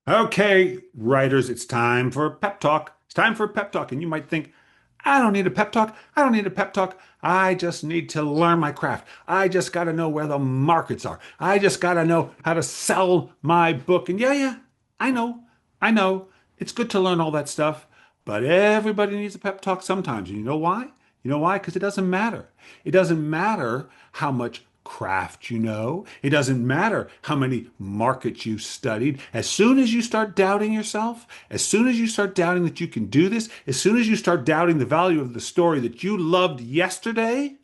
Okay, writers, it's time for pep talk. It's time for pep talk. And you might think, I don't need a pep talk. I don't need a pep talk. I just need to learn my craft. I just got to know where the markets are. I just got to know how to sell my book. And yeah, I know. I know. It's good to learn all that stuff, but everybody needs a pep talk sometimes. And you know why? You know why? Because it doesn't matter. It doesn't matter how much craft you know. It doesn't matter how many markets you've studied. As soon as you start doubting yourself, as soon as you start doubting that you can do this, as soon as you start doubting the value of the story that you loved yesterday,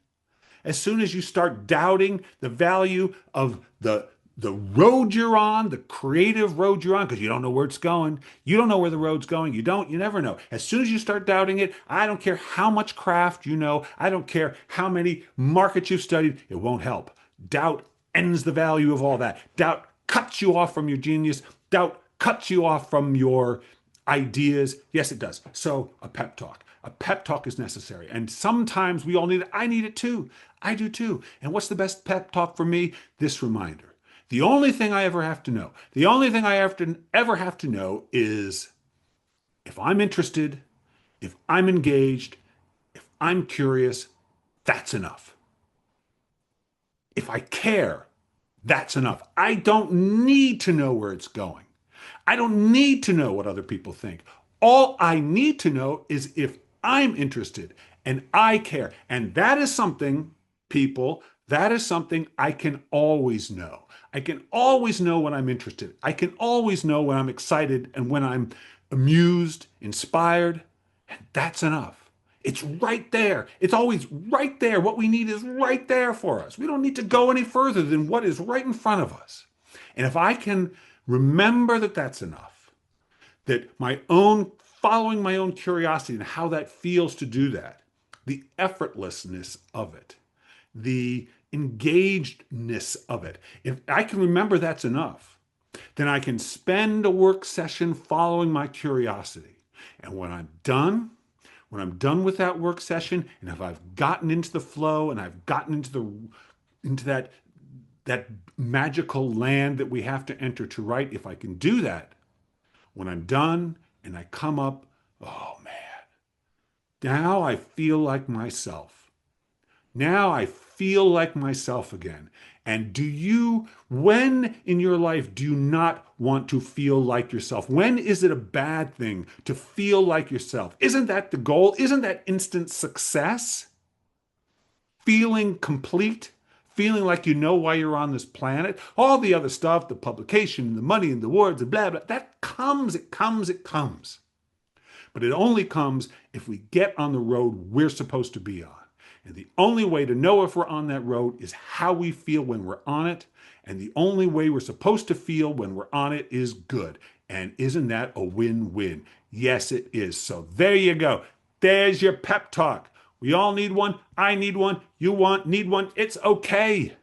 as soon as you start doubting the value of the road you're on, the creative road you're on, because you don't know where it's going. You don't know where the road's going. You never know. As soon as you start doubting it, I don't care how much craft you know. I don't care how many markets you've studied. It won't help. Doubt ends the value of all that. Doubt cuts you off from your genius. Doubt cuts you off from your ideas. Yes, it does. So a pep talk. A pep talk is necessary. And sometimes we all need it. I need it too. I do too. And what's the best pep talk for me? This reminder. The only thing I ever have to know, the only thing I ever have to know is if I'm interested, if I'm engaged, if I'm curious, that's enough. If I care, that's enough. I don't need to know where it's going. I don't need to know what other people think. All I need to know is if I'm interested and I care. And that is something, people, that is something I can always know. I can always know when I'm interested. I can always know when I'm excited and when I'm amused, inspired. And that's enough. It's right there. It's always right there. What we need is right there for us. We don't need to go any further than what is right in front of us. And if I can remember that that's enough, that my own following my own curiosity and how that feels to do that, the effortlessness of it, the engagedness of it, if I can remember that's enough, then I can spend a work session following my curiosity. And when I'm done with that work session, and if I've gotten into the flow and I've gotten into that magical land that we have to enter to write, if I can do that, when I'm done and I come up, oh man, now I feel like myself. Now I feel like myself again. And when in your life do you not want to feel like yourself? When is it a bad thing to feel like yourself? Isn't that the goal? Isn't that instant success? Feeling complete? Feeling like you know why you're on this planet? All the other stuff, the publication, the money, and the awards, and blah, blah, that comes, it comes, it comes. But it only comes if we get on the road we're supposed to be on. And the only way to know if we're on that road is how we feel when we're on it. And the only way we're supposed to feel when we're on it is good. And isn't that a win-win? Yes, it is. So there you go. There's your pep talk. We all need one. I need one. Need one. It's okay.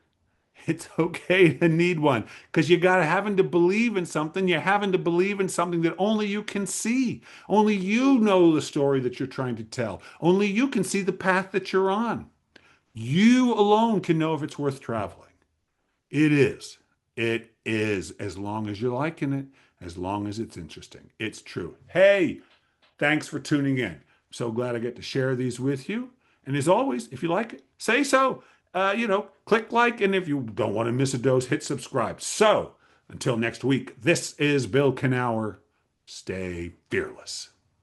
It's okay to need one because you got to having to believe in something. You're having to believe in something that only you can see. Only you know the story that you're trying to tell. Only you can see the path that you're on. You alone can know if it's worth traveling. It is. It is, as long as you're liking it, as long as it's interesting. It's true. Hey, thanks for tuning in. So glad I get to share these with you. And as always, if you like it, say so. Click like, and if you don't want to miss a dose, hit subscribe. So until next week, this is Bill Kenower. Stay fearless.